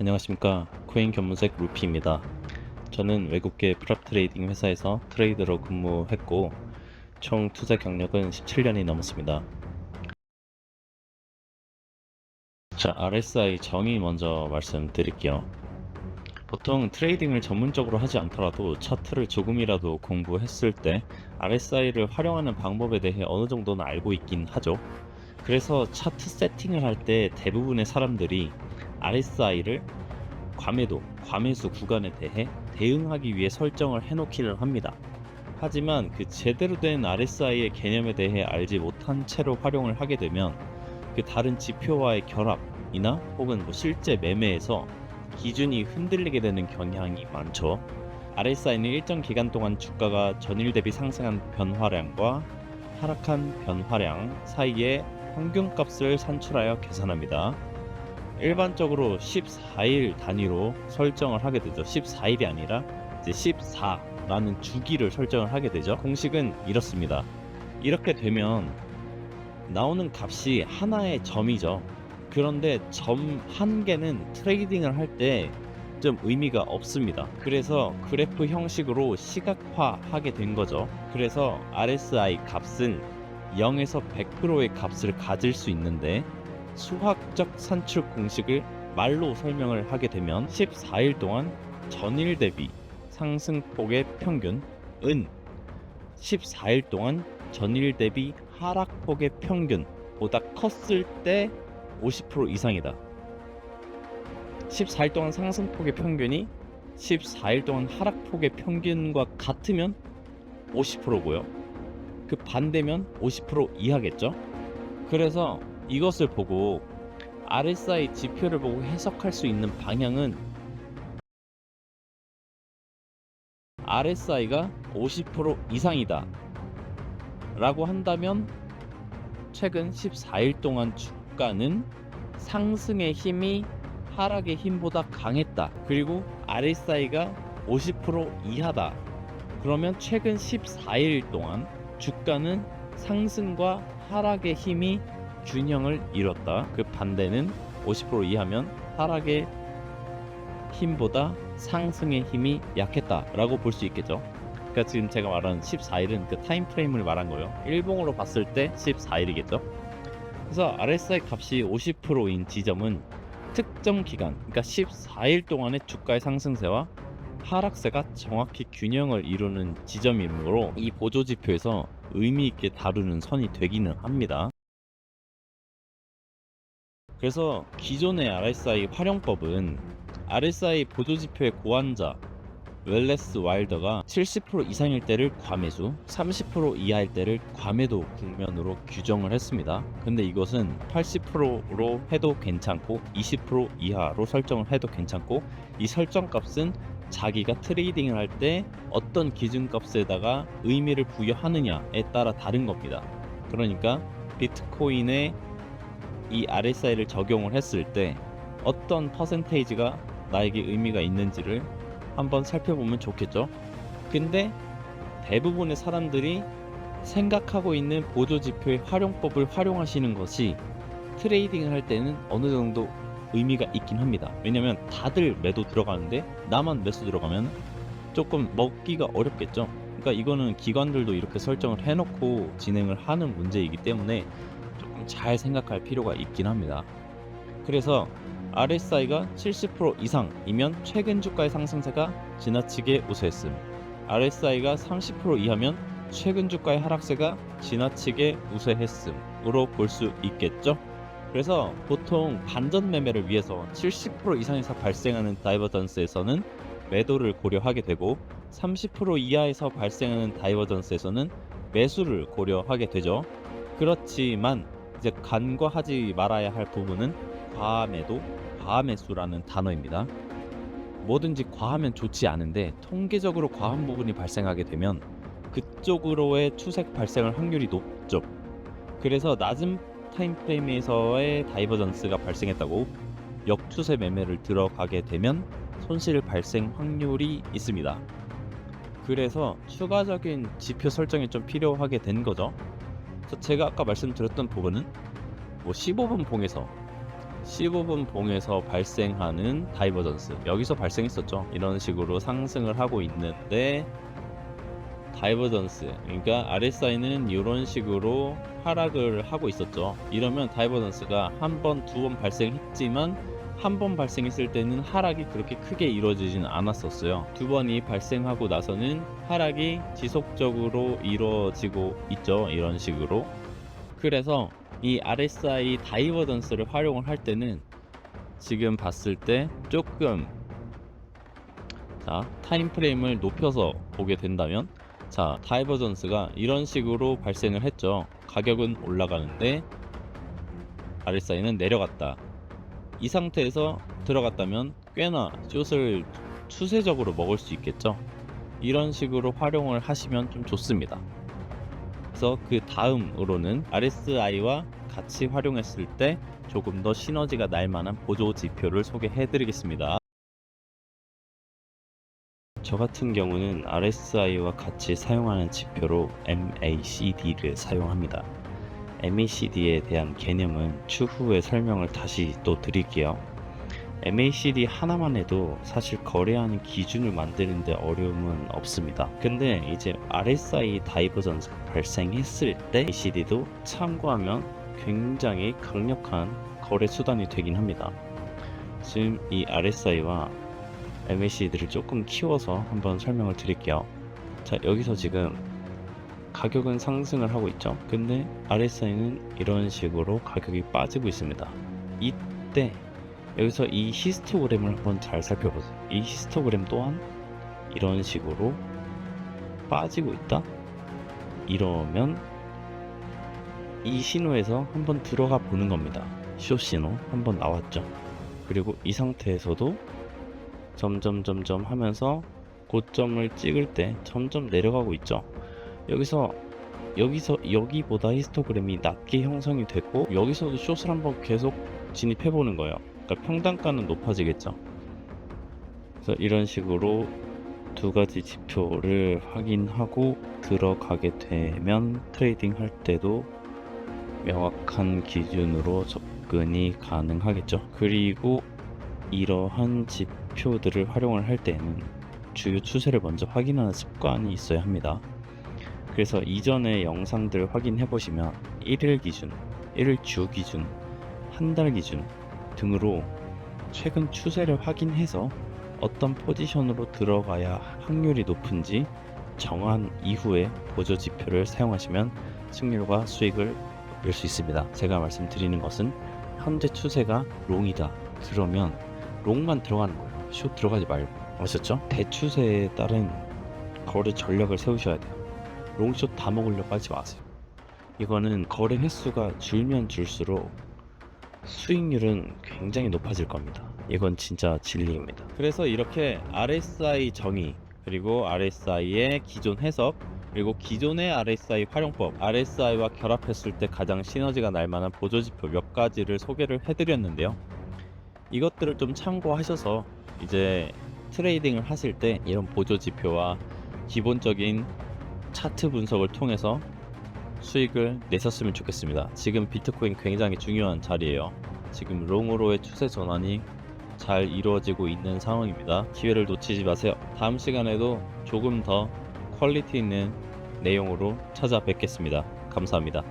안녕하십니까. 코인 견문색 루피입니다. 저는 외국계 프랍 트레이딩 회사에서 트레이더로 근무했고 총 투자 경력은 17년이 넘었습니다. 자, RSI 정의 먼저 말씀드릴게요. 보통 트레이딩을 전문적으로 하지 않더라도 차트를 조금이라도 공부했을 때 RSI를 활용하는 방법에 대해 어느 정도는 알고 있긴 하죠. 그래서 차트 세팅을 할 때 대부분의 사람들이 RSI를 과매도, 과매수 구간에 대해 대응하기 위해 설정을 해놓기를 합니다. 하지만 그 제대로 된 RSI의 개념에 대해 알지 못한 채로 활용을 하게 되면 그 다른 지표와의 결합이나 혹은 실제 매매에서 기준이 흔들리게 되는 경향이 많죠. RSI는 일정 기간 동안 주가가 전일 대비 상승한 변화량과 하락한 변화량 사이의 평균값을 산출하여 계산합니다. 일반적으로 14일 단위로 설정을 하게 되죠. 14일이 아니라 이제 14라는 주기를 설정을 하게 되죠. 공식은 이렇습니다. 이렇게 되면 나오는 값이 하나의 점이죠. 그런데 점 한 개는 트레이딩을 할 때 좀 의미가 없습니다. 그래서 그래프 형식으로 시각화하게 된 거죠. 그래서 RSI 값은 0에서 100%의 값을 가질 수 있는데 수학적 산출 공식을 말로 설명을 하게 되면 14일 동안 전일 대비 상승폭의 평균은 14일 동안 전일 대비 하락폭의 평균보다 컸을 때 50% 이상이다. 14일 동안 상승폭의 평균이 14일 동안 하락폭의 평균과 같으면 50%고요. 그 반대면 50% 이하겠죠. 그래서 이것을 보고 RSI 지표를 보고 해석할 수 있는 방향은 RSI가 50% 이상이다 라고 한다면 최근 14일 동안 주가는 상승의 힘이 하락의 힘보다 강했다. 그리고 RSI가 50% 이하다. 그러면 최근 14일 동안 주가는 상승과 하락의 힘이 균형을 이뤘다. 그 반대는 50% 이하면 하락의 힘보다 상승의 힘이 약했다 라고 볼 수 있겠죠. 그러니까 지금 제가 말한 14일은 그 타임 프레임을 말한 거예요. 일봉으로 봤을 때 14일이겠죠. 그래서 RSI 값이 50%인 지점은 특정 기간, 그러니까 14일 동안의 주가의 상승세와 하락세가 정확히 균형을 이루는 지점이므로 이 보조지표에서 의미 있게 다루는 선이 되기는 합니다. 그래서 기존의 RSI 활용법은 RSI 보조지표의 고환자 웰레스 와일더가 70% 이상일 때를 과매수, 30% 이하일 때를 과매도 국면으로 규정을 했습니다. 근데 이것은 80%로 해도 괜찮고 20% 이하로 설정을 해도 괜찮고 이 설정값은 자기가 트레이딩을 할 때 어떤 기준값에다가 의미를 부여하느냐에 따라 다른 겁니다. 그러니까 비트코인에 이 RSI를 적용을 했을 때 어떤 퍼센테이지가 나에게 의미가 있는지를 한번 살펴보면 좋겠죠. 근데 대부분의 사람들이 생각하고 있는 보조지표의 활용법을 활용하시는 것이 트레이딩을 할 때는 어느 정도 의미가 있긴 합니다. 왜냐면 다들 매도 들어가는데 나만 매수 들어가면 조금 먹기가 어렵겠죠. 그러니까 이거는 기관들도 이렇게 설정을 해놓고 진행을 하는 문제이기 때문에 조금 잘 생각할 필요가 있긴 합니다. 그래서 RSI가 70% 이상이면 최근 주가의 상승세가 지나치게 우세했음, RSI가 30% 이하면 최근 주가의 하락세가 지나치게 우세했음으로 볼 수 있겠죠. 그래서 보통 반전 매매를 위해서 70% 이상에서 발생하는 다이버전스에서는 매도를 고려하게 되고 30% 이하에서 발생하는 다이버전스에서는 매수를 고려하게 되죠. 그렇지만 이제 간과하지 말아야 할 부분은 과매도, 과매수라는 단어입니다. 뭐든지 과하면 좋지 않은데 통계적으로 과한 부분이 발생하게 되면 그쪽으로의 추세 발생할 확률이 높죠. 그래서 낮은 타임프레임에서의 다이버전스가 발생했다고 역추세 매매를 들어가게 되면 손실 발생 확률이 있습니다. 그래서 추가적인 지표 설정이 좀 필요하게 된 거죠. 그래서 제가 아까 말씀드렸던 부분은 15분 봉에서 15분 봉에서 발생하는 다이버전스, 여기서 발생했었죠. 이런 식으로 상승을 하고 있는데 다이버전스, 그러니까 RSI는 이런 식으로 하락을 하고 있었죠. 이러면 다이버전스가 한 번, 두 번 발생했지만 한 번 발생했을 때는 하락이 그렇게 크게 이루어지진 않았었어요. 두 번이 발생하고 나서는 하락이 지속적으로 이루어지고 있죠. 이런 식으로. 그래서 이 RSI 다이버전스를 활용을 할 때는 지금 봤을 때 조금, 자, 타임프레임을 높여서 보게 된다면, 자, 다이버전스가 이런 식으로 발생을 했죠. 가격은 올라가는데 RSI는 내려갔다. 이 상태에서 들어갔다면 꽤나 숏을 추세적으로 먹을 수 있겠죠. 이런 식으로 활용을 하시면 좀 좋습니다. 그래서 그 다음으로는 RSI와 같이 활용했을 때 조금 더 시너지가 날 만한 보조 지표를 소개해 드리겠습니다. 저 같은 경우는 RSI와 같이 사용하는 지표로 MACD를 사용합니다. MACD에 대한 개념은 추후에 설명을 다시 또 드릴게요. MACD 하나만 해도 사실 거래하는 기준을 만드는데 어려움은 없습니다. 근데 이제 RSI 다이버전스가 발생했을 때 MACD도 참고하면 굉장히 강력한 거래 수단이 되긴 합니다. 지금 이 RSI와 MACD를 조금 키워서 한번 설명을 드릴게요. 자, 여기서 지금 가격은 상승을 하고 있죠. 근데 RSI는 이런 식으로 가격이 빠지고 있습니다. 이때 여기서 이 히스토그램을 한번 잘 살펴보세요. 이 히스토그램 또한 이런 식으로 빠지고 있다. 이러면 이 신호에서 한번 들어가 보는 겁니다. 숏 신호 한번 나왔죠. 그리고 이 상태에서도 점점 하면서 고점을 찍을 때 점점 내려가고 있죠. 여기보다 히스토그램이 낮게 형성이 됐고, 여기서도 숏을 한번 계속 진입해 보는 거예요. 그러니까 평단가는 높아지겠죠. 그래서 이런 식으로 두 가지 지표를 확인하고 들어가게 되면 트레이딩 할 때도 명확한 기준으로 접근이 가능하겠죠. 그리고 이러한 지표들을 활용을 할 때는 주요 추세를 먼저 확인하는 습관이 있어야 합니다. 그래서 이전의 영상들을 확인해 보시면 1일 기준, 1일 주 기준, 한 달 기준 등으로 최근 추세를 확인해서 어떤 포지션으로 들어가야 확률이 높은지 정한 이후에 보조 지표를 사용하시면 승률과 수익을 올릴 수 있습니다. 제가 말씀드리는 것은 현재 추세가 롱이다. 그러면 롱만 들어가는 거예요. 숏 들어가지 말고. 아셨죠? 대추세에 따른 거래 전략을 세우셔야 돼요. 롱숏 다 먹으려고 하지 마세요. 이거는 거래 횟수가 줄면 줄수록 수익률은 굉장히 높아질 겁니다. 이건 진짜 진리입니다. 그래서 이렇게 RSI 정의, 그리고 RSI의 기존 해석, 그리고 기존의 RSI 활용법, RSI와 결합했을 때 가장 시너지가 날 만한 보조지표 몇 가지를 소개를 해드렸는데요. 이것들을 좀 참고하셔서 이제 트레이딩을 하실 때 이런 보조지표와 기본적인 차트 분석을 통해서 수익을 내셨으면 좋겠습니다. 지금 비트코인 굉장히 중요한 자리예요. 지금 롱으로의 추세 전환이 잘 이루어지고 있는 상황입니다. 기회를 놓치지 마세요. 다음 시간에도 조금 더 퀄리티 있는 내용으로 찾아뵙겠습니다. 감사합니다.